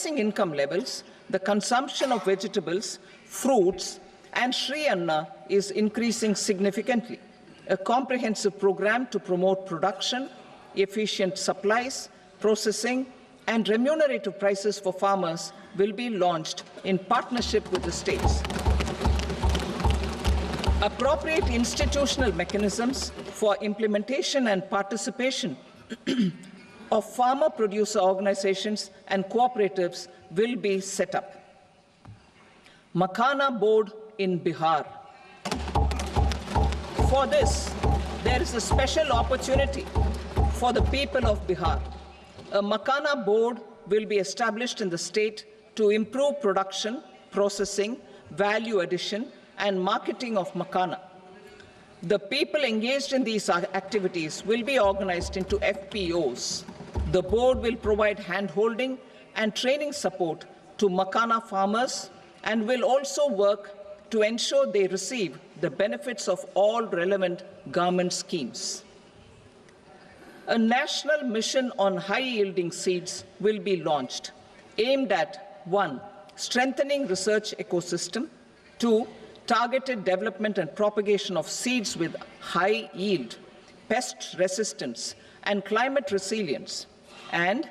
rising income levels, the consumption of vegetables, fruits, and Sri Anna is increasing significantly. A comprehensive program to promote production, efficient supplies, processing, and remunerative prices for farmers will be launched in partnership with the states. Appropriate institutional mechanisms for implementation and participation of farmer-producer organizations and cooperatives will be set up. Makhana Board in Bihar. For this, there is a special opportunity for the people of Bihar. A Makhana Board will be established in the state to improve production, processing, value addition, and marketing of makhana. The people engaged in these activities will be organized into FPOs. The board will provide hand-holding and training support to makhana farmers and will also work to ensure they receive the benefits of all relevant government schemes. A national mission on high-yielding seeds will be launched, aimed at 1. Strengthening research ecosystem, 2. Targeted development and propagation of seeds with high yield, pest resistance, and climate resilience, and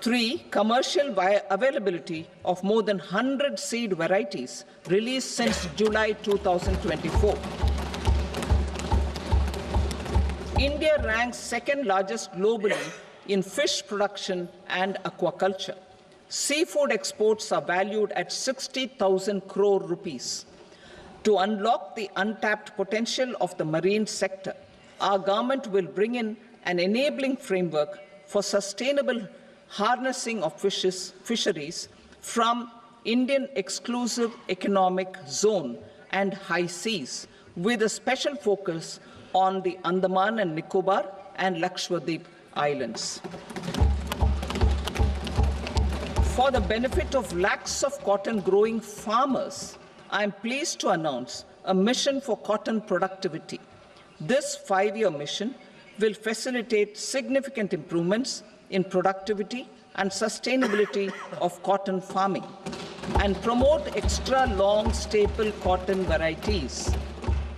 3. Commercial availability of more than 100 seed varieties released since July 2024. India ranks second largest globally in fish production and aquaculture. Seafood exports are valued at 60,000 crore rupees. To unlock the untapped potential of the marine sector, our government will bring in an enabling framework for sustainable harnessing of fisheries from Indian exclusive economic zone and high seas, with a special focus on the Andaman and Nicobar and Lakshadweep Islands. For the benefit of lakhs of cotton growing farmers, I am pleased to announce a mission for cotton productivity. This 5-year mission will facilitate significant improvements in productivity and sustainability of cotton farming and promote extra long staple cotton varieties.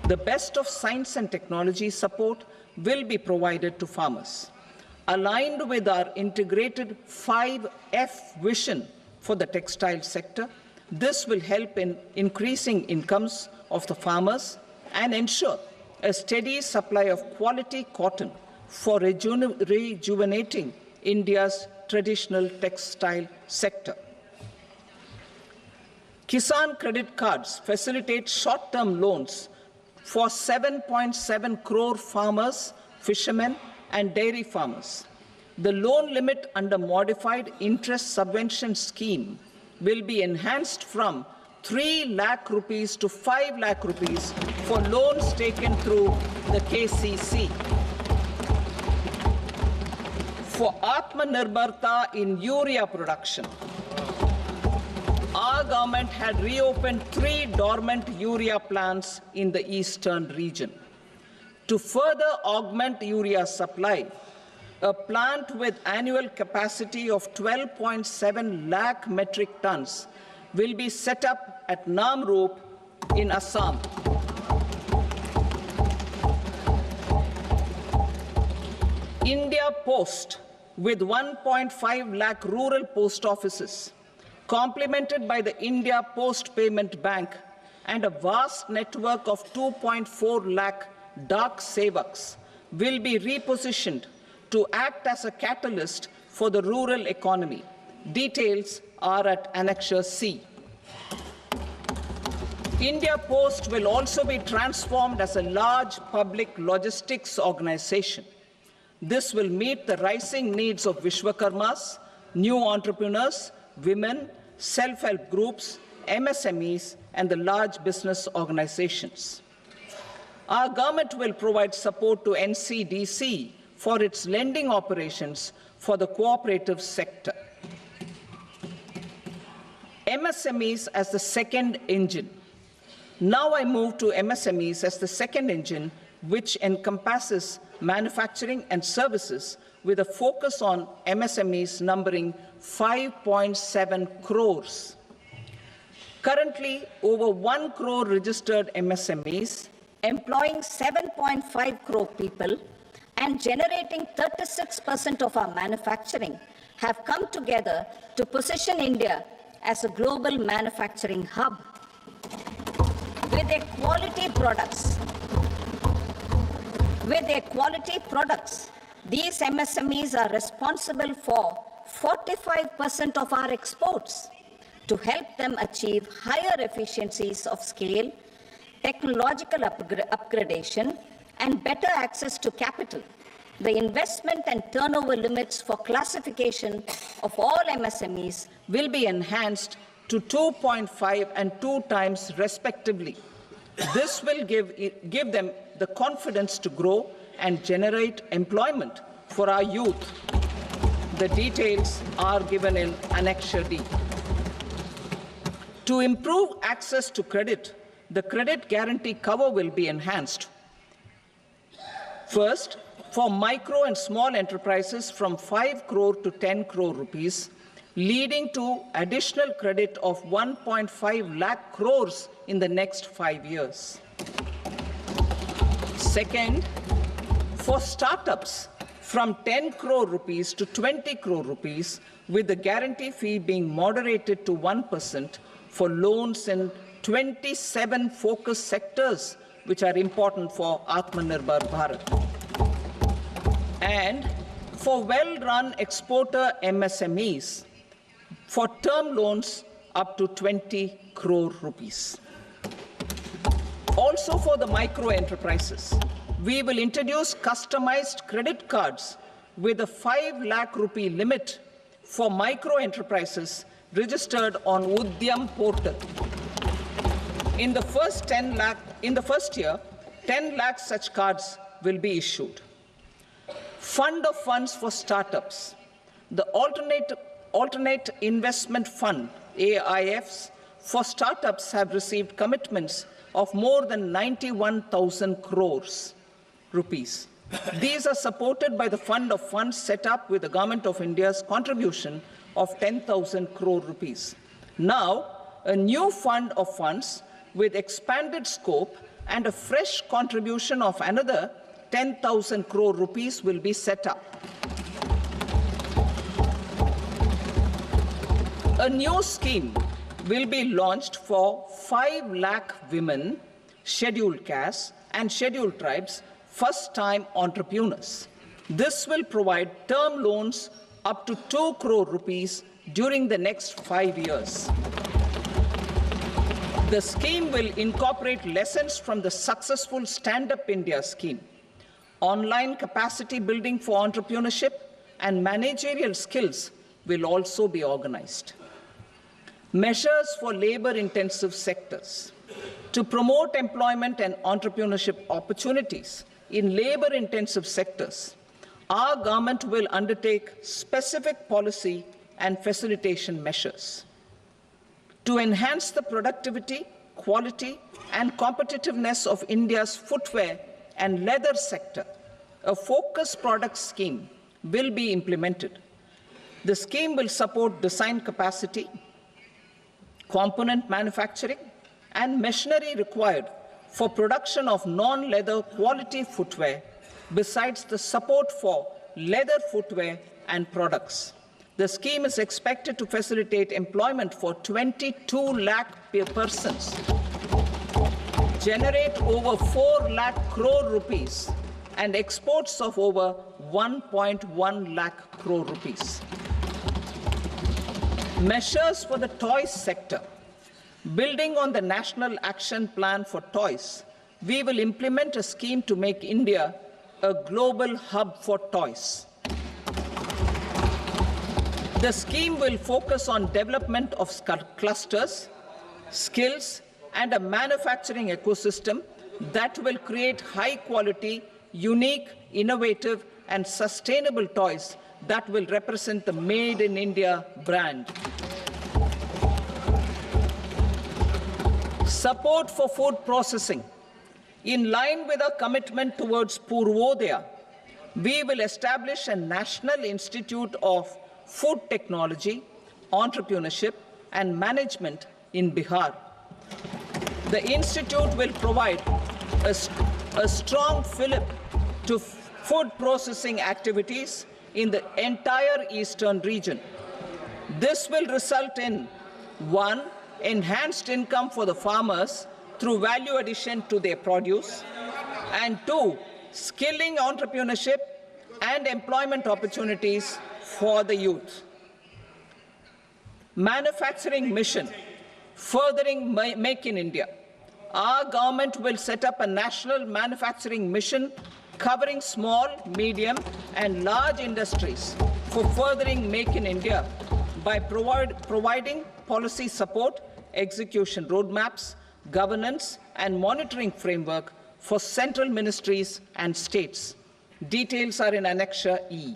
The best of science and technology support will be provided to farmers. Aligned with our integrated 5F vision for the textile sector, this will help in increasing incomes of the farmers and ensure a steady supply of quality cotton for rejuvenating India's traditional textile sector. Kisan credit cards facilitate short-term loans for 7.7 crore farmers, fishermen, and dairy farmers. The loan limit under modified interest subvention scheme will be enhanced from 3 lakh rupees to 5 lakh rupees for loans taken through the KCC. For Atmanirbharta in urea production, our government had reopened 3 dormant urea plants in the eastern region. To further augment urea supply, a plant with annual capacity of 12.7 lakh metric tons will be set up at Namrup in Assam. India Post, with 1.5 lakh rural post offices, complemented by the India Post Payment Bank and a vast network of 2.4 lakh Dak Sevaks, will be repositioned to act as a catalyst for the rural economy. Details are at Annexure C. India Post will also be transformed as a large public logistics organization. This will meet the rising needs of Vishwakarmas, new entrepreneurs, women, self-help groups, MSMEs, and the large business organizations. Our government will provide support to NCDC for its lending operations for the cooperative sector. MSMEs as the second engine. Now I move to MSMEs as the second engine, which encompasses manufacturing and services with a focus on MSMEs numbering 5.7 crores. Currently, over 1 crore registered MSMEs, employing 7.5 crore people and generating 36% of our manufacturing, have come together to position India as a global manufacturing hub. With their quality products, these MSMEs are responsible for 45% of our exports. To help them achieve higher efficiencies of scale, technological upgradation, and better access to capital, the investment and turnover limits for classification of all MSMEs will be enhanced to 2.5 and 2 times respectively. This will give them the confidence to grow and generate employment for our youth. The details are given in Annexure D. To improve access to credit, the credit guarantee cover will be enhanced. First, for micro and small enterprises from 5 crore to 10 crore rupees, leading to additional credit of 1.5 lakh crores in the next 5 years. Second, for startups from 10 crore rupees to 20 crore rupees, with the guarantee fee being moderated to 1% for loans in 27 focus sectors which are important for Atmanirbhar Bharat. And for well-run exporter MSMEs, for term loans up to 20 crore rupees. Also for the micro enterprises, we will introduce customized credit cards with a 5 lakh rupee limit for micro enterprises registered on Udyam portal. In the first year, 10 lakh such cards will be issued. Fund of funds for startups. The alternate investment fund, AIFs, for startups have received commitments of more than 91,000 crores rupees. These are supported by the fund of funds set up with the Government of India's contribution of 10,000 crore rupees. Now, a new fund of funds with expanded scope and a fresh contribution of another 10,000 crore rupees will be set up. A new scheme will be launched for 5 lakh women, scheduled castes and scheduled tribes, first-time entrepreneurs. This will provide term loans up to 2 crore rupees during the next 5 years. The scheme will incorporate lessons from the successful Stand Up India scheme. Online capacity building for entrepreneurship and managerial skills will also be organized. Measures for labor-intensive sectors. To promote employment and entrepreneurship opportunities in labor-intensive sectors, our government will undertake specific policy and facilitation measures. To enhance the productivity, quality, and competitiveness of India's footwear and leather sector, a focused product scheme will be implemented. The scheme will support design capacity, component manufacturing, and machinery required for production of non-leather quality footwear, besides the support for leather footwear and products. The scheme is expected to facilitate employment for 22 lakh persons, generate over 4 lakh crore rupees, and exports of over 1.1 lakh crore rupees. Measures for the toys sector. Building on the National Action Plan for Toys, we will implement a scheme to make India a global hub for toys. The scheme will focus on development of clusters, skills, and a manufacturing ecosystem that will create high-quality, unique, innovative, and sustainable toys that will represent the Made in India brand. Support for food processing. In line with our commitment towards Purvodaya, We will establish a National Institute of Food Technology, Entrepreneurship and Management in Bihar. The institute will provide a strong fillip to food processing activities in the entire eastern region. This will result in 1. Enhanced income for the farmers through value addition to their produce, and 2. Skilling entrepreneurship and employment opportunities for the youth. Manufacturing mission, furthering Make in India. Our government will set up a national manufacturing mission covering small, medium and large industries for furthering Make in India by providing policy support, execution roadmaps, governance and monitoring framework for central ministries and states. Details are in Annexure E.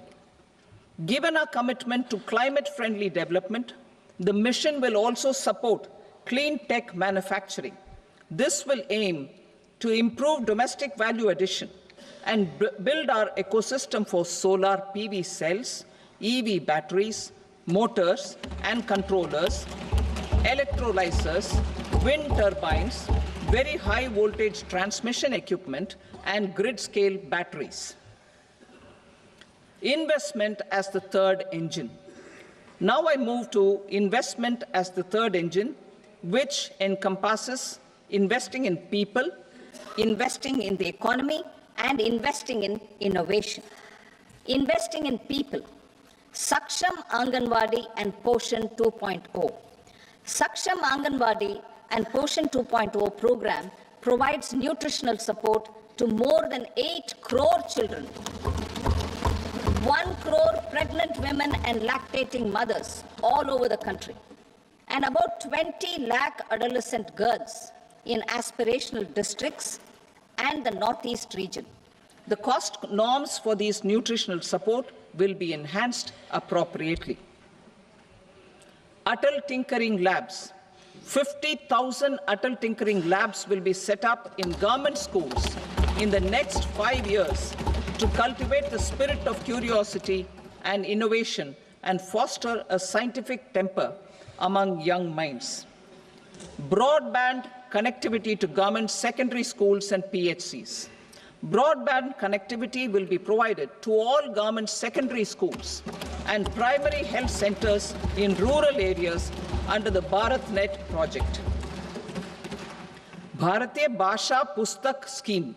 Given our commitment to climate-friendly development, the mission will also support clean tech manufacturing. This will aim to improve domestic value addition and build our ecosystem for solar PV cells, EV batteries, motors and controllers, electrolyzers, wind turbines, very high voltage transmission equipment and grid-scale batteries. Investment as the third engine. Now I move to investment as the third engine, which encompasses investing in people, investing in the economy, and investing in innovation. Investing in people. Saksham Anganwadi and Poshan 2.0. Saksham Anganwadi and Poshan 2.0 program provides nutritional support to more than 8 crore children. 1 crore pregnant women and lactating mothers all over the country, and about 20 lakh adolescent girls in aspirational districts and the Northeast region. The cost norms for these nutritional support will be enhanced appropriately. Atal Tinkering Labs. 50,000 Atal Tinkering Labs will be set up in government schools in the next 5 years to cultivate the spirit of curiosity and innovation and foster a scientific temper among young minds. Broadband connectivity to government secondary schools and PHCs. Broadband connectivity will be provided to all government secondary schools and primary health centers in rural areas under the BharatNet project. Bharatiya Bhasha Pustak Scheme.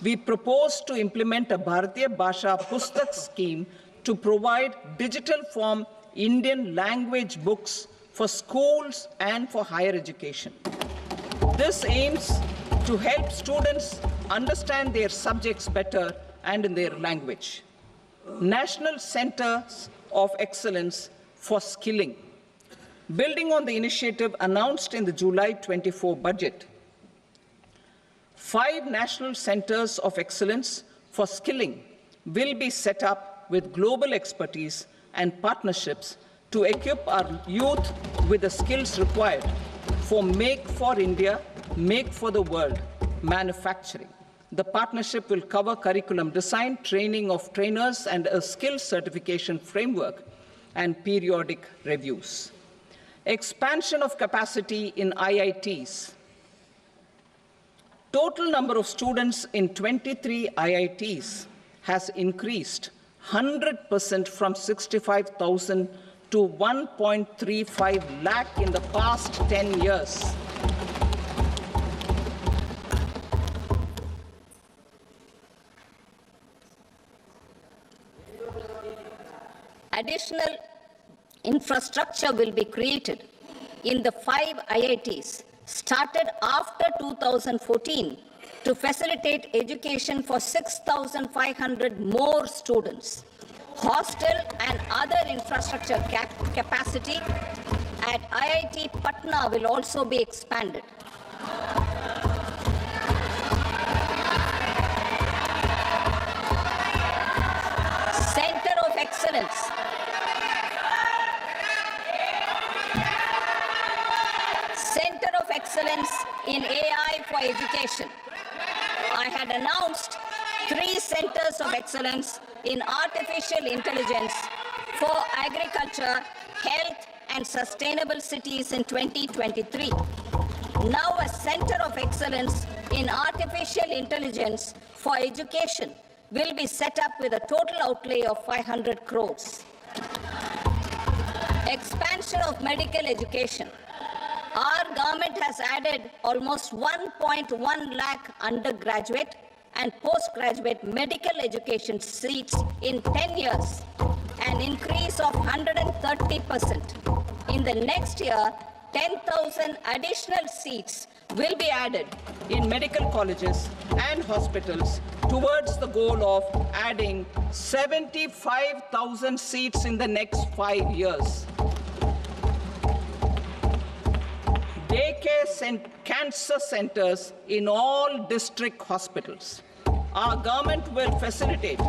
We propose to implement a Bharatiya Bhasha Pustak scheme to provide digital form Indian language books for schools and for higher education. This aims to help students understand their subjects better and in their language. National Centers of Excellence for Skilling. Building on the initiative announced in the July 24 budget, 5 national centers of excellence for skilling will be set up with global expertise and partnerships to equip our youth with the skills required for Make for India, Make for the World manufacturing. The partnership will cover curriculum design, training of trainers, and a skills certification framework and periodic reviews. Expansion of capacity in IITs. Total number of students in 23 IITs has increased 100% from 65,000 to 1.35 lakh in the past 10 years. Additional infrastructure will be created in the 5 IITs started after 2014 to facilitate education for 6,500 more students. Hostel and other infrastructure capacity at IIT Patna will also be expanded. Center of Excellence. Center of Excellence in AI for Education. I had announced 3 centers of excellence in artificial intelligence for agriculture, health, and sustainable cities in 2023. Now a Center of Excellence in Artificial Intelligence for Education will be set up with a total outlay of 500 crores. Expansion of medical education. Our government has added almost 1.1 lakh undergraduate and postgraduate medical education seats in 10 years, an increase of 130%. In the next year, 10,000 additional seats will be added in medical colleges and hospitals towards the goal of adding 75,000 seats in the next 5 years. Daycare cancer centers in all district hospitals. Our government will facilitate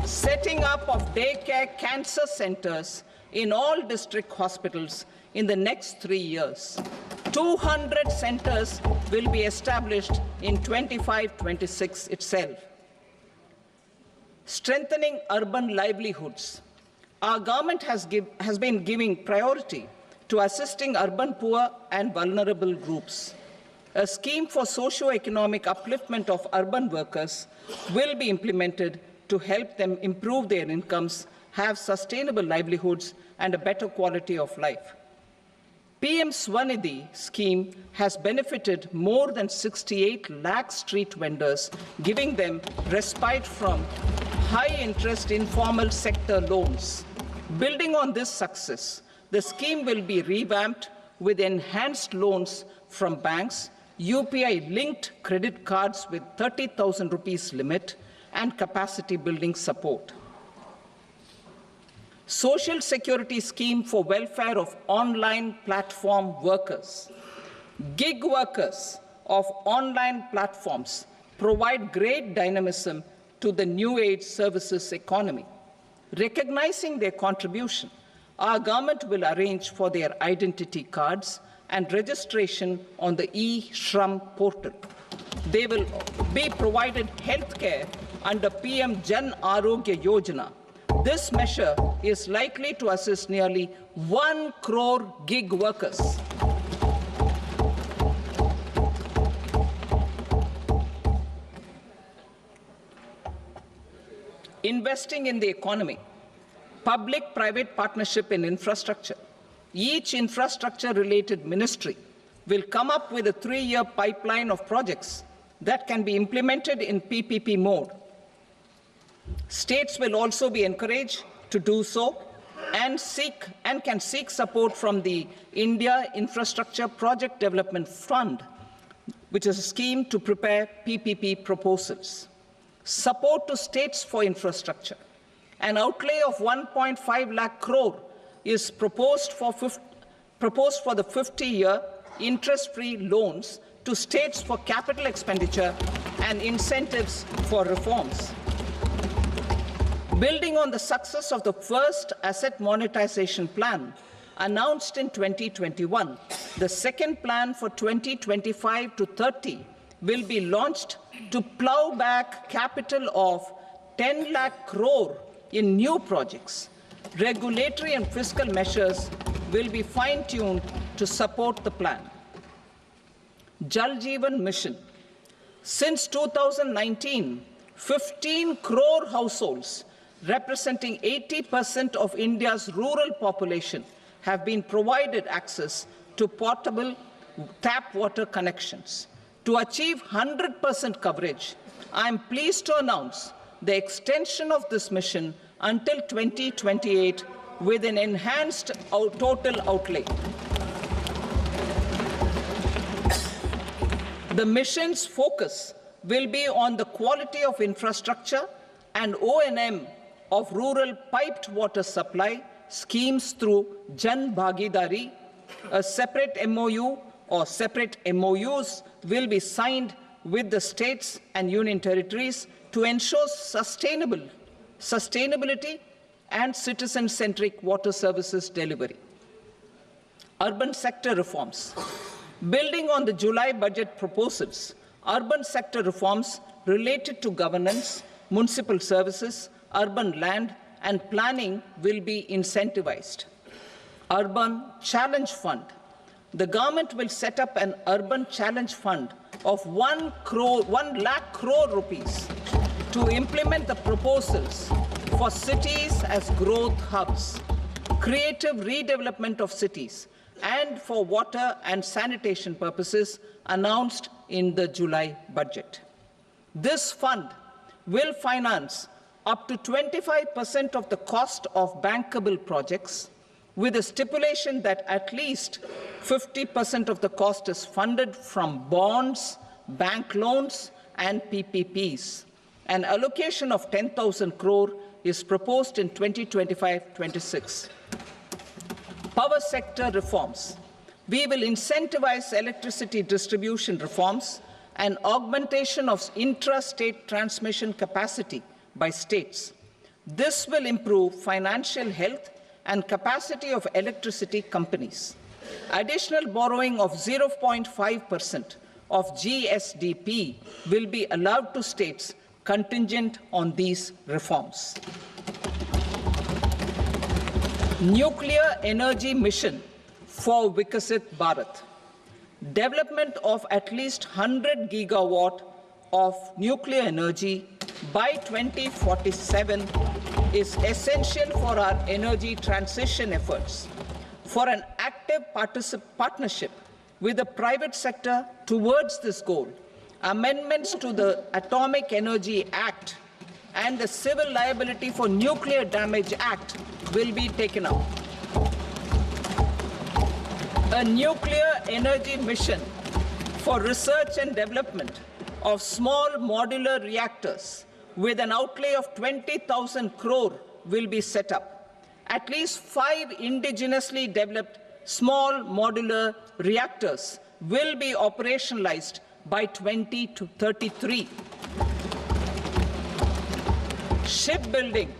setting up of daycare cancer centers in all district hospitals in the next 3 years. 200 centers will be established in 25-26 itself. Strengthening urban livelihoods. Our government has been giving priority to assisting urban poor and vulnerable groups. A scheme for socio-economic upliftment of urban workers will be implemented to help them improve their incomes, have sustainable livelihoods, and a better quality of life. PM Swanidhi scheme has benefited more than 68 lakh street vendors, giving them respite from high-interest informal sector loans. Building on this success, the scheme will be revamped with enhanced loans from banks, UPI-linked credit cards with 30,000 rupees limit, and capacity building support. Social Security Scheme for welfare of online platform workers. Gig workers of online platforms provide great dynamism to the new age services economy. Recognizing their contribution, our government will arrange for their identity cards and registration on the e-Shram portal. They will be provided healthcare under PM Jan Arogya Yojana. This measure is likely to assist nearly 1 crore gig workers. Investing in the economy. Public-private partnership in infrastructure. Each infrastructure-related ministry will come up with a 3-year pipeline of projects that can be implemented in PPP mode. States will also be encouraged to do so and can seek support from the India Infrastructure Project Development Fund, which is a scheme to prepare PPP proposals. Support to states for infrastructure. An outlay of 1.5 lakh crore is proposed for the 50-year interest-free loans to states for capital expenditure and incentives for reforms. Building on the success of the first asset monetization plan announced in 2021, the second plan for 2025 to 30 will be launched to plow back capital of 10 lakh crore in new projects. Regulatory and fiscal measures will be fine-tuned to support the plan. Jal Jeevan Mission. Since 2019, 15 crore households representing 80% of India's rural population have been provided access to portable tap water connections. To achieve 100% coverage, I am pleased to announce the extension of this mission until 2028 with an enhanced total outlay. The mission's focus will be on the quality of infrastructure and O&M of rural piped water supply schemes through Jan Bhagidari. A separate MOU or separate MOUs will be signed with the states and union territories to ensure sustainability and citizen-centric water services delivery. Urban sector reforms. Building on the July budget proposals, urban sector reforms related to governance, municipal services, urban land, and planning will be incentivized. Urban Challenge Fund. The government will set up an Urban Challenge Fund of 1 lakh crore rupees to implement the proposals for cities as growth hubs, creative redevelopment of cities, and for water and sanitation purposes announced in the July budget. This fund will finance up to 25% of the cost of bankable projects, with a stipulation that at least 50% of the cost is funded from bonds, bank loans, and PPPs. An allocation of 10,000 crore is proposed in 2025-26. Power sector reforms. We will incentivize electricity distribution reforms and augmentation of intra-state transmission capacity by states. This will improve financial health and capacity of electricity companies. Additional borrowing of 0.5% of GSDP will be allowed to states contingent on these reforms. Nuclear energy mission for Vikasit Bharat. Development of at least 100 gigawatt of nuclear energy by 2047 is essential for our energy transition efforts. For an active partnership with the private sector towards this goal, amendments to the Atomic Energy Act and the Civil Liability for Nuclear Damage Act will be taken up. A nuclear energy mission for research and development of small modular reactors with an outlay of 20,000 crore will be set up. At least 5 indigenously developed small modular reactors will be operationalized by 2033. Shipbuilding.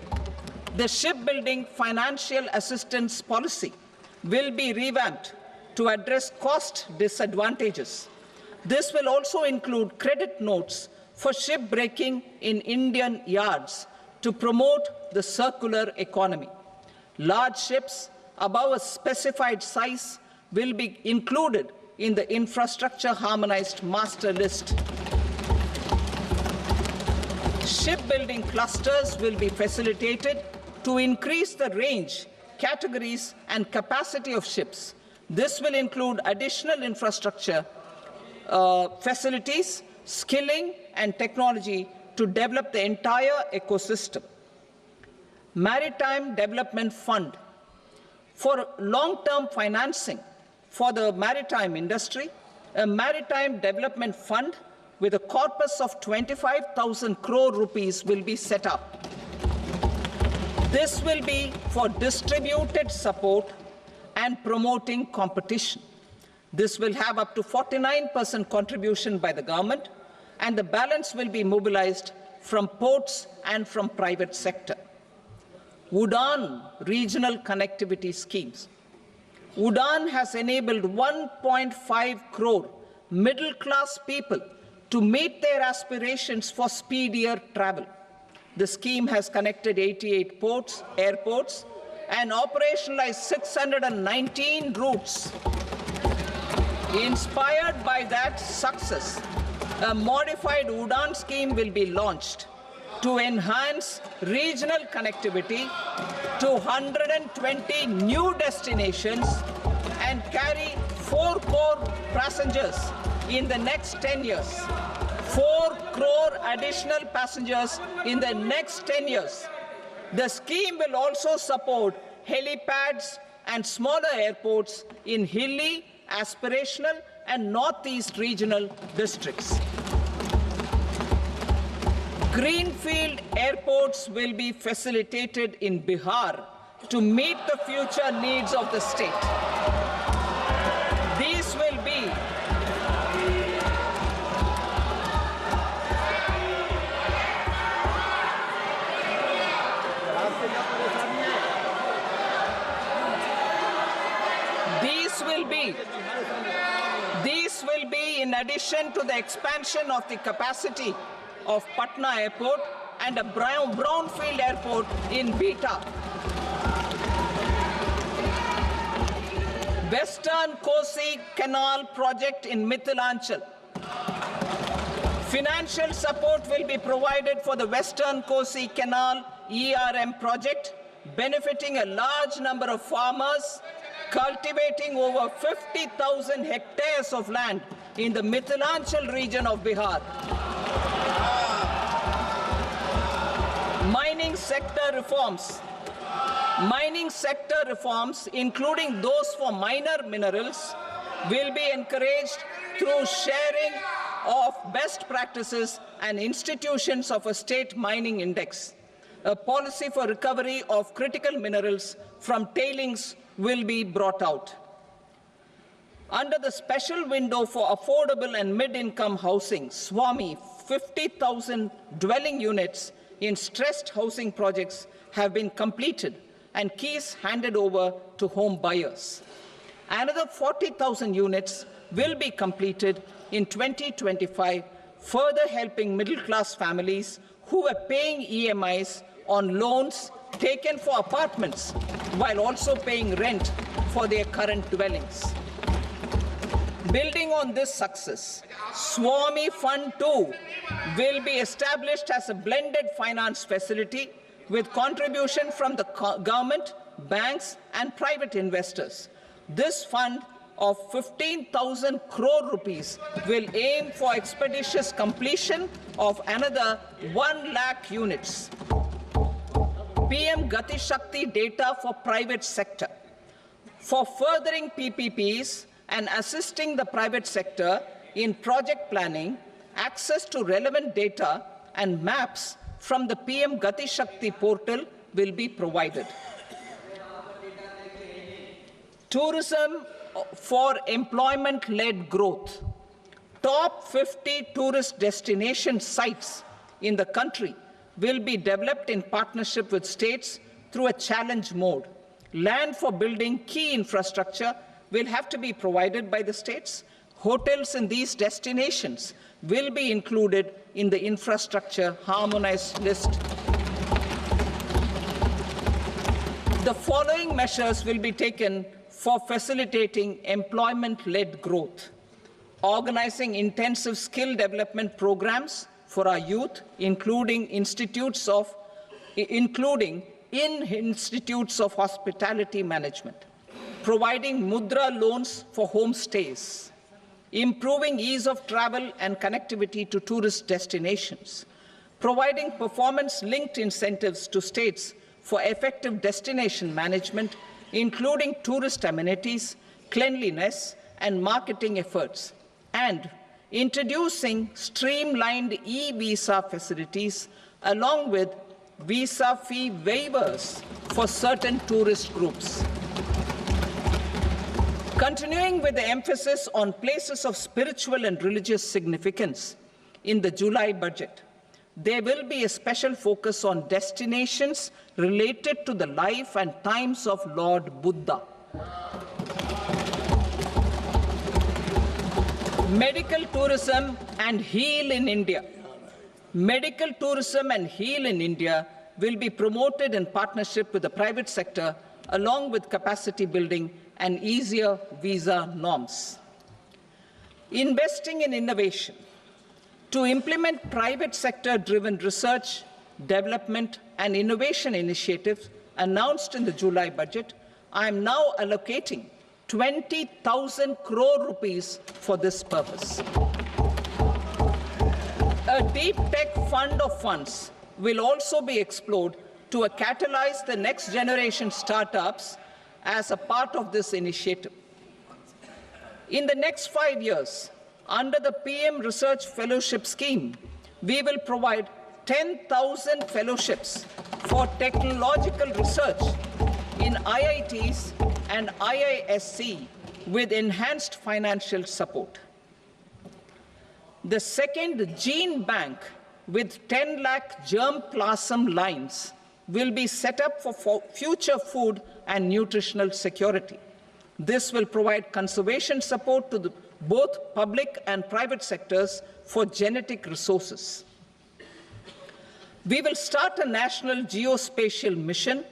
The shipbuilding financial assistance policy will be revamped to address cost disadvantages. This will also include credit notes for shipbreaking in Indian yards to promote the circular economy. Large ships above a specified size will be included in the infrastructure harmonized master list. Shipbuilding clusters will be facilitated to increase the range, categories, and capacity of ships. This will include additional infrastructure, facilities, skilling, and technology to develop the entire ecosystem. Maritime Development Fund. For long-term financing for the maritime industry, a Maritime Development Fund with a corpus of 25,000 crore rupees will be set up. This will be for distributed support and promoting competition. This will have up to 49% contribution by the government, and the balance will be mobilized from ports and from private sector. UDAN regional connectivity schemes. UDAN has enabled 1.5 crore middle-class people to meet their aspirations for speedier travel. The scheme has connected 88 ports, airports, and operationalized 619 routes. Inspired by that success, a modified UDAN scheme will be launched to enhance regional connectivity to 120 new destinations and carry 4 crore passengers in the next 10 years. 4 crore additional passengers in the next 10 years. The scheme will also support helipads and smaller airports in hilly, aspirational, and northeast regional districts. Greenfield airports will be facilitated in Bihar to meet the future needs of the state. These will be in addition to the expansion of the capacity of Patna Airport and a brownfield airport in Beta. Western Kosi Canal project in Mithilanchal. Financial support will be provided for the Western Kosi Canal ERM project, benefiting a large number of farmers, cultivating over 50,000 hectares of land in the Mithilanchal region of Bihar. Mining sector reforms. Mining sector reforms, including those for minor minerals, will be encouraged through sharing of best practices and institutions of a state mining index. A policy for recovery of critical minerals from tailings will be brought out. Under the special window for affordable and mid-income housing, SWAMI, 50,000 dwelling units in stressed housing projects have been completed and keys handed over to home buyers. Another 40,000 units will be completed in 2025, further helping middle-class families who are paying EMIs on loans taken for apartments while also paying rent for their current dwellings. Building on this success, SWAMI Fund 2 will be established as a blended finance facility with contribution from the government, banks, and private investors. This fund of 15,000 crore rupees will aim for expeditious completion of another 1 lakh units. PM Gati Shakti data for private sector. For furthering PPPs and assisting the private sector in project planning, access to relevant data and maps from the PM Gati Shakti portal will be provided. Tourism for employment-led growth. Top 50 tourist destination sites in the country will be developed in partnership with states through a challenge mode. Land for building key infrastructure will have to be provided by the states. Hotels in these destinations will be included in the infrastructure harmonized list. The following measures will be taken for facilitating employment-led growth. Organizing intensive skill development programs for our youth, including in institutes of hospitality management. Providing mudra loans for homestays. Improving ease of travel and connectivity to tourist destinations. Providing performance-linked incentives to states for effective destination management, including tourist amenities, cleanliness, and marketing efforts. And introducing streamlined e-visa facilities along with visa fee waivers for certain tourist groups. Continuing with the emphasis on places of spiritual and religious significance, in the July budget, there will be a special focus on destinations related to the life and times of Lord Buddha. Medical tourism and heal in India. Medical tourism and heal in India will be promoted in partnership with the private sector, along with capacity building and easier visa norms. Investing in innovation. To implement private sector-driven research, development, and innovation initiatives announced in the July budget, I am now allocating 20,000 crore rupees for this purpose. A deep tech fund of funds will also be explored to catalyze the next generation startups as a part of this initiative. In the next 5 years, under the PM Research Fellowship Scheme, we will provide 10,000 fellowships for technological research in IITs and IISc with enhanced financial support. The second gene bank with 10 lakh germplasm lines will be set up for future food and nutritional security. This will provide conservation support to both public and private sectors for genetic resources. We will start a national geospatial mission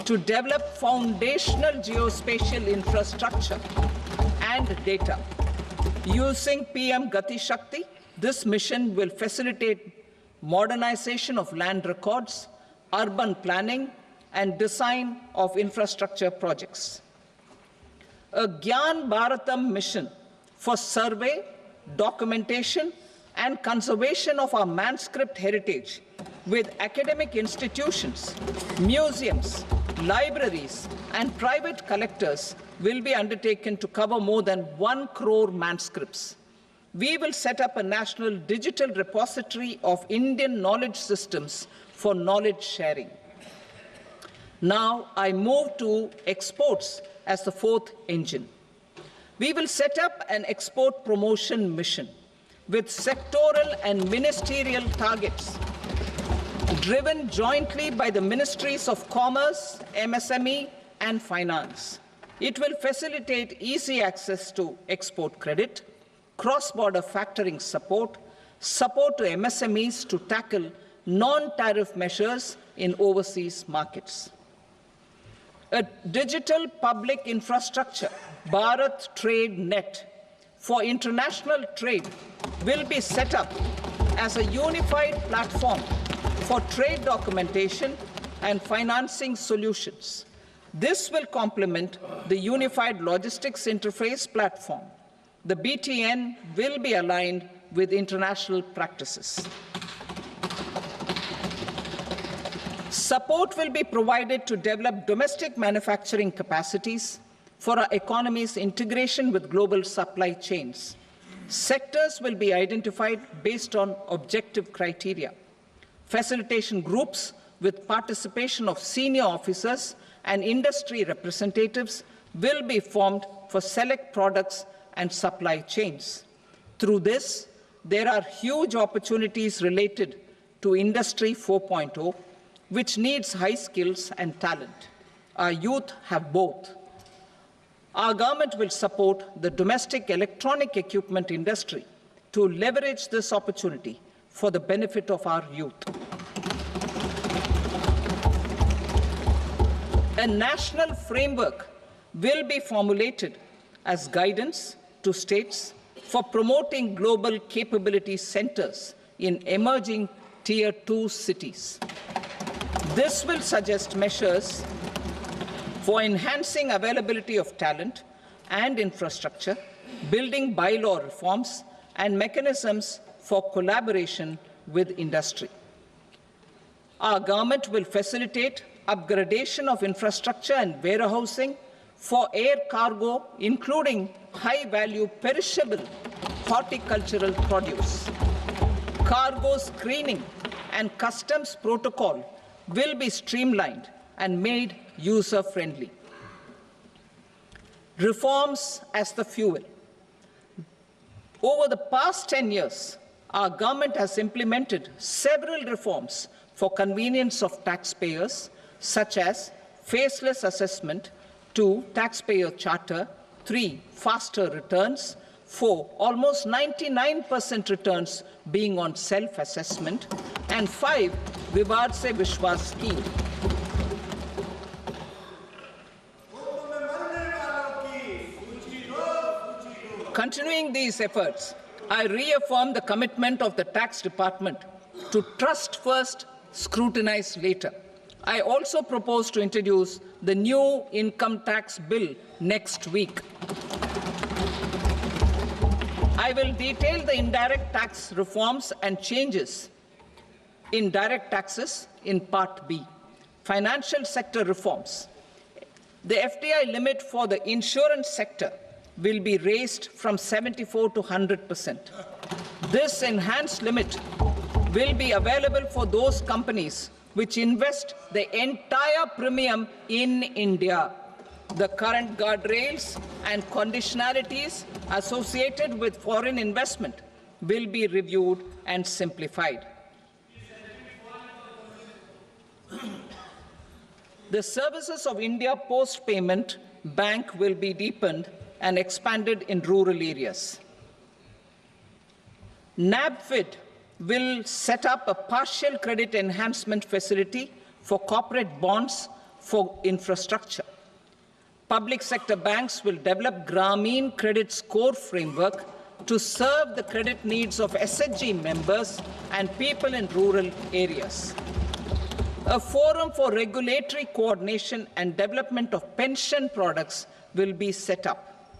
to develop foundational geospatial infrastructure and data. Using PM Gati Shakti, this mission will facilitate modernization of land records, urban planning, and design of infrastructure projects. A Gyan Bharatam mission for survey, documentation, and conservation of our manuscript heritage with academic institutions, museums, libraries, and private collectors will be undertaken to cover more than 1 crore manuscripts. We will set up a national digital repository of Indian knowledge systems for knowledge sharing. Now I move to exports as the fourth engine. We will set up an export promotion mission with sectoral and ministerial targets driven jointly by the Ministries of Commerce, MSME, and Finance. It will facilitate easy access to export credit, cross-border factoring support, support to MSMEs to tackle non-tariff measures in overseas markets. A digital public infrastructure, Bharat Trade Net, for international trade will be set up as a unified platform for trade documentation and financing solutions. This will complement the Unified Logistics Interface platform. The BTN will be aligned with international practices. Support will be provided to develop domestic manufacturing capacities for our economy's integration with global supply chains. Sectors will be identified based on objective criteria. Facilitation groups with participation of senior officers and industry representatives will be formed for select products and supply chains. Through this, there are huge opportunities related to Industry 4.0, which needs high skills and talent. Our youth have both. Our government will support the domestic electronic equipment industry to leverage this opportunity for the benefit of our youth. A national framework will be formulated as guidance to states for promoting global capability centers in emerging Tier 2 cities. This will suggest measures for enhancing availability of talent and infrastructure, building bylaw reforms, and mechanisms for collaboration with industry. Our government will facilitate upgradation of infrastructure and warehousing for air cargo, including high-value perishable horticultural produce. Cargo screening and customs protocol will be streamlined and made user-friendly. Reforms as the fuel. Over the past 10 years, our government has implemented several reforms for convenience of taxpayers, such as faceless assessment, 2, taxpayer charter, 3, faster returns, 4, almost 99% returns being on self-assessment, and 5, Vivad Se Vishwas scheme. Continuing these efforts, I reaffirm the commitment of the tax department to trust first, scrutinize later. I also propose to introduce the new income tax bill next week. I will detail the indirect tax reforms and changes in direct taxes in Part B. Financial sector reforms. The FDI limit for the insurance sector will be raised from 74 to 100%. This enhanced limit will be available for those companies which invest the entire premium in India. The current guardrails and conditionalities associated with foreign investment will be reviewed and simplified. The services of India Post Payment Bank will be deepened and expanded in rural areas. NABFID will set up a partial credit enhancement facility for corporate bonds for infrastructure. Public sector banks will develop Grameen Credit Score framework to serve the credit needs of SHG members and people in rural areas. A forum for regulatory coordination and development of pension products will be set up.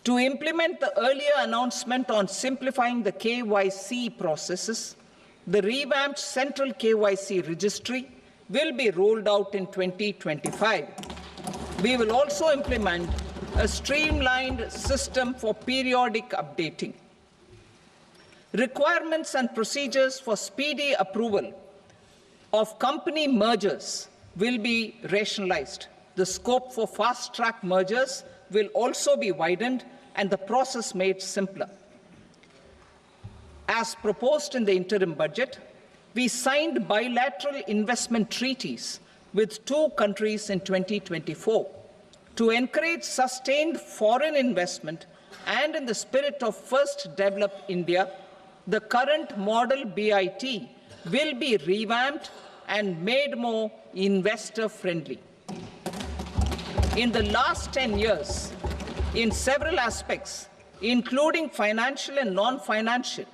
To implement the earlier announcement on simplifying the KYC processes, the revamped Central KYC Registry will be rolled out in 2025. We will also implement a streamlined system for periodic updating. Requirements and procedures for speedy approval of company mergers will be rationalized. The scope for fast-track mergers will also be widened and the process made simpler. As proposed in the interim budget, we signed bilateral investment treaties with 2 countries in 2024 to encourage sustained foreign investment, and in the spirit of First Develop India, the current model BIT will be revamped and made more investor-friendly. In the last 10 years, in several aspects, including financial and non-financial,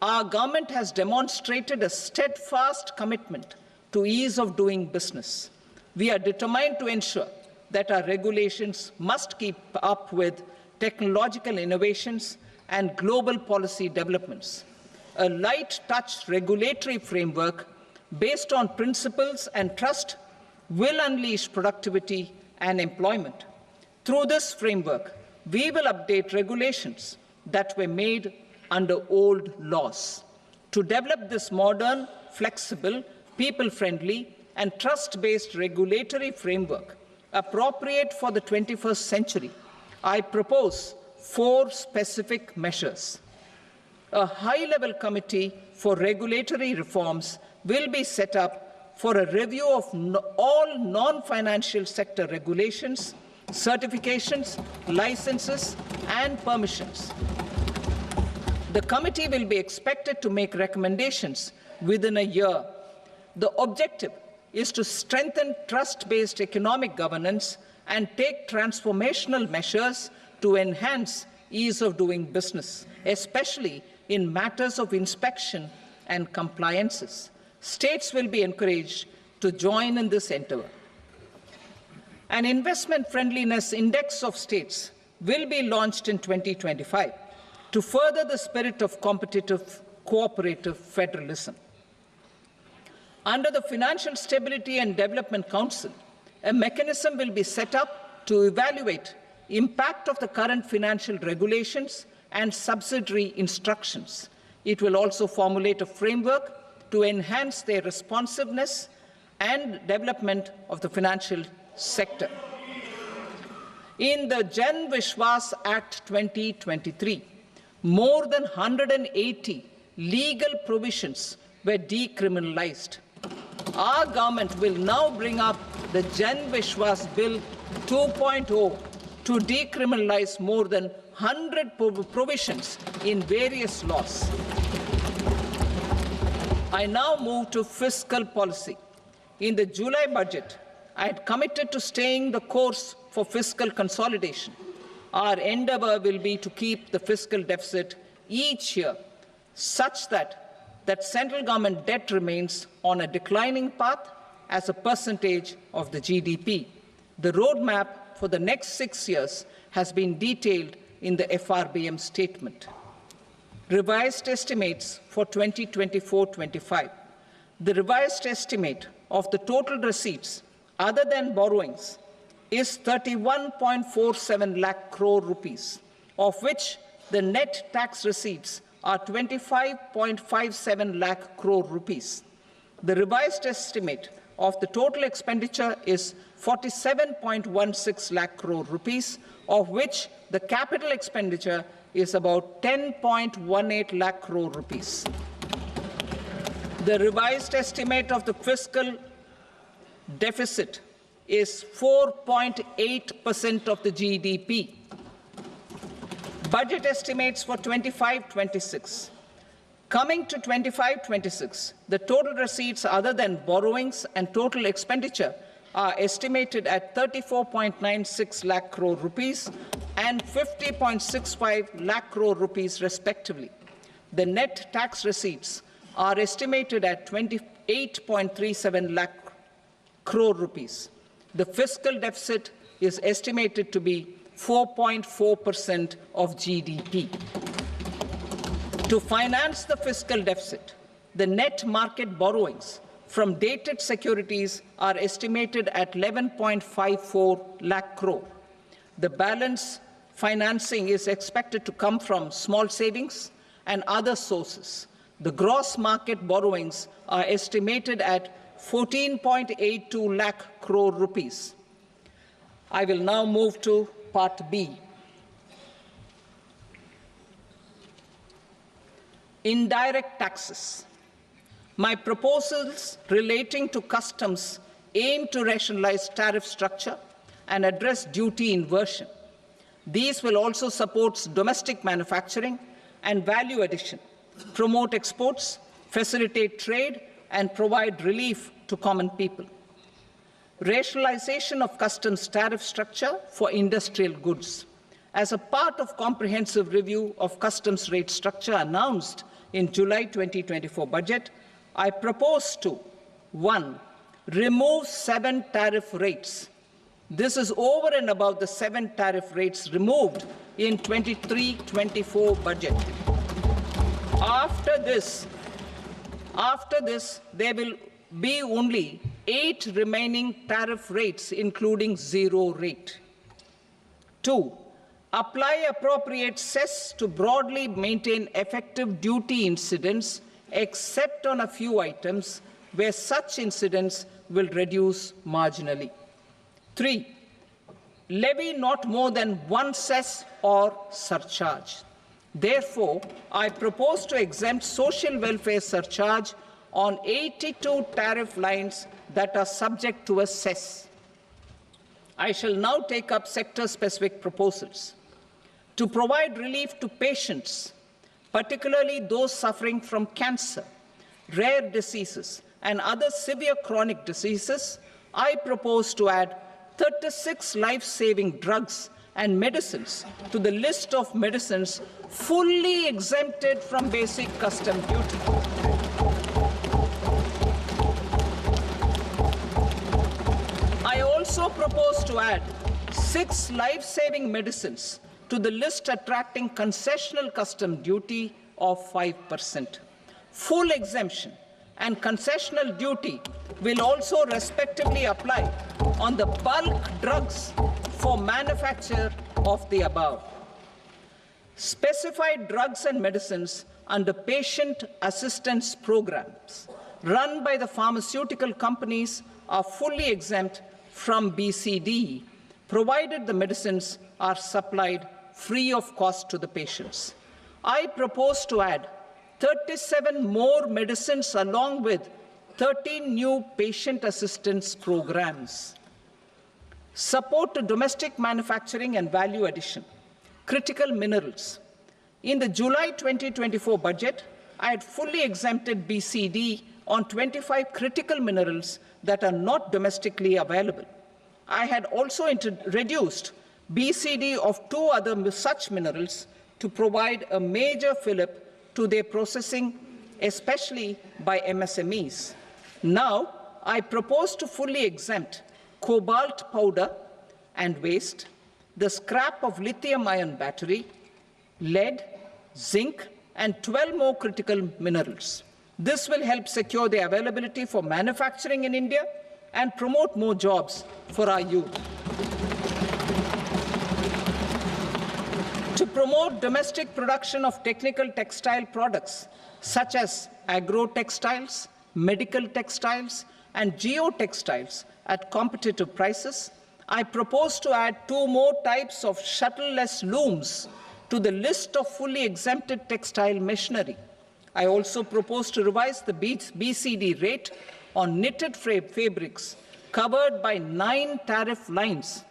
our government has demonstrated a steadfast commitment to ease of doing business. We are determined to ensure that our regulations must keep up with technological innovations and global policy developments. A light-touch regulatory framework based on principles and trust will unleash productivity and employment. Through this framework, we will update regulations that were made under old laws. To develop this modern, flexible, people-friendly, and trust-based regulatory framework appropriate for the 21st century, I propose 4 specific measures. A high-level committee for regulatory reforms will be set up for a review of all non-financial sector regulations, certifications, licenses, and permissions. The committee will be expected to make recommendations within a year. The objective is to strengthen trust-based economic governance and take transformational measures to enhance ease of doing business, especially in matters of inspection and compliances. States will be encouraged to join in this endeavour. An investment friendliness index of states will be launched in 2025 to further the spirit of competitive, cooperative federalism. Under the Financial Stability and Development Council, a mechanism will be set up to evaluate impact of the current financial regulations and subsidiary instructions. It will also formulate a framework to enhance their responsiveness and development of the financial sector. In the Jan Vishwas Act 2023, more than 180 legal provisions were decriminalized. Our government will now bring up the Jan Vishwas Bill 2.0 to decriminalize more than 100 provisions in various laws. I now move to fiscal policy. In the July budget, I had committed to staying the course for fiscal consolidation. Our endeavour will be to keep the fiscal deficit each year such that central government debt remains on a declining path as a percentage of the GDP. The roadmap for the next 6 years has been detailed in the FRBM statement. Revised estimates for 2024-25. The revised estimate of the total receipts other than borrowings is 31.47 lakh crore rupees, of which the net tax receipts are 25.57 lakh crore rupees. The revised estimate of the total expenditure is 47.16 lakh crore rupees, of which the capital expenditure is about 10.18 lakh crore rupees. The revised estimate of the fiscal deficit is 4.8% of the GDP. Budget estimates for 25-26. Coming to 25-26, the total receipts other than borrowings and total expenditure are estimated at 34.96 lakh crore rupees and 50.65 lakh crore rupees respectively. The net tax receipts are estimated at 28.37 lakh crore rupees. The fiscal deficit is estimated to be 4.4% of GDP. To finance the fiscal deficit, the net market borrowings from dated securities are estimated at 11.54 lakh crore. The balance financing is expected to come from small savings and other sources. The gross market borrowings are estimated at 14.82 lakh crore rupees. I will now move to Part B. Indirect taxes. My proposals relating to customs aim to rationalize tariff structure and address duty inversion. These will also support domestic manufacturing and value addition, promote exports, facilitate trade, and provide relief to common people. Rationalization of customs tariff structure for industrial goods. As a part of comprehensive review of customs rate structure announced in July 2024 budget, I propose to 1. Remove 7 tariff rates. This is over and above the 7 tariff rates removed in 23-24 budget. After this, there will be only 8 remaining tariff rates, including 0 rate. 2. Apply appropriate cess to broadly maintain effective duty incidence, except on a few items where such incidence will reduce marginally. 3. Levy not more than 1 cess or surcharge. Therefore, I propose to exempt social welfare surcharge on 82 tariff lines that are subject to a cess. I shall now take up sector-specific proposals. To provide relief to patients, particularly those suffering from cancer, rare diseases, and other severe chronic diseases, I propose to add 36 life-saving drugs and medicines to the list of medicines fully exempted from basic custom duty. I also propose to add 6 life-saving medicines to the list attracting concessional custom duty of 5%. Full exemption and concessional duty will also respectively apply on the bulk drugs for manufacture of the above. Specified drugs and medicines under patient assistance programs run by the pharmaceutical companies are fully exempt from BCD, provided the medicines are supplied free of cost to the patients. I propose to add 37 more medicines along with 13 new patient assistance programs. Support to domestic manufacturing and value addition. Critical minerals. In the July 2024 budget, I had fully exempted BCD on 25 critical minerals that are not domestically available. I had also reduced BCD of 2 other such minerals to provide a major fillip to their processing, especially by MSMEs. Now, I propose to fully exempt cobalt powder and waste, the scrap of lithium-ion battery, lead, zinc, and 12 more critical minerals. This will help secure their availability for manufacturing in India and promote more jobs for our youth. To promote domestic production of technical textile products such as agro-textiles, medical textiles, and geotextiles at competitive prices, I propose to add 2 more types of shuttle-less looms to the list of fully exempted textile machinery. I also propose to revise the BCD rate on knitted fabrics covered by 9 tariff lines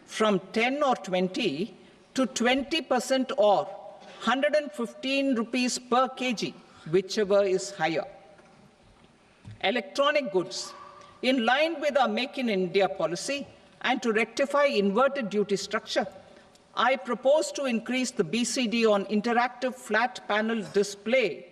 from 10 or 20 to 20% or 115 rupees per kg whichever is higher. Electronic goods. In line with our Make in India policy and to rectify inverted duty structure, I propose to increase the BCD on interactive flat panel display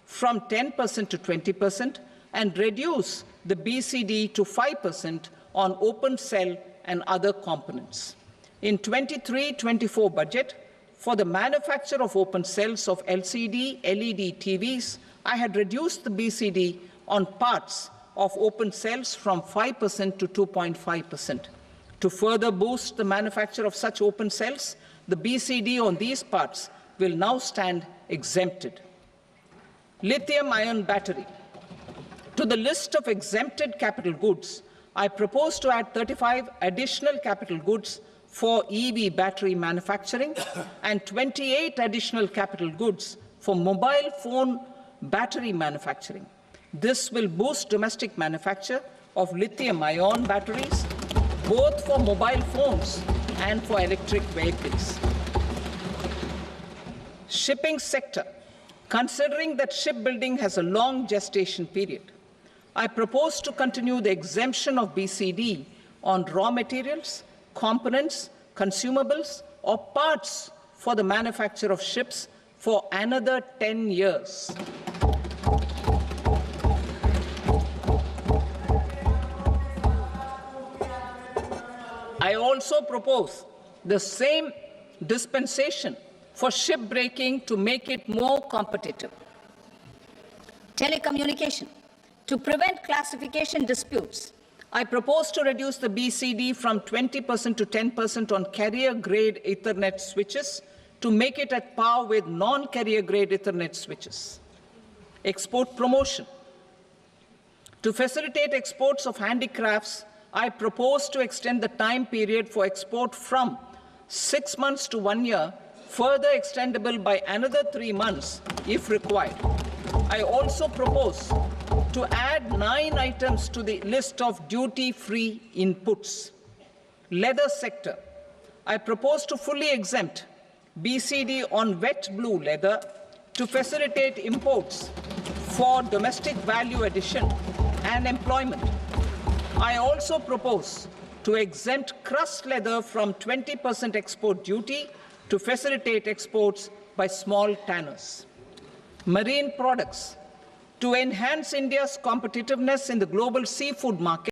from 10% to 20% and reduce the BCD to 5% on open cell and other components. In 23-24 budget, for the manufacture of open cells of LCD, LED TVs, I had reduced the BCD on parts of open cells from 5% to 2.5%. To further boost the manufacture of such open cells, the BCD on these parts will now stand exempted. Lithium-ion battery. To the list of exempted capital goods, I propose to add 35 additional capital goods for EV battery manufacturing and 28 additional capital goods for mobile phone battery manufacturing. This will boost domestic manufacture of lithium-ion batteries, both for mobile phones and for electric vehicles. Shipping sector. Considering that shipbuilding has a long gestation period, I propose to continue the exemption of BCD on raw materials, components, consumables, or parts for the manufacture of ships for another 10 years. I also propose the same dispensation for shipbreaking to make it more competitive. Telecommunication. To prevent classification disputes, I propose to reduce the BCD from 20% to 10% on carrier-grade Ethernet switches to make it at par with non-carrier-grade Ethernet switches. Export promotion. To facilitate exports of handicrafts, I propose to extend the time period for export from 6 months to 1 year, further extendable by another 3 months if required. I also propose to add 9 items to the list of duty-free inputs. Leather sector. I propose to fully exempt BCD on wet blue leather to facilitate imports for domestic value addition and employment. I also propose to exempt crust leather from 20% export duty to facilitate exports by small tanners. Marine products. To enhance India's competitiveness in the global seafood market,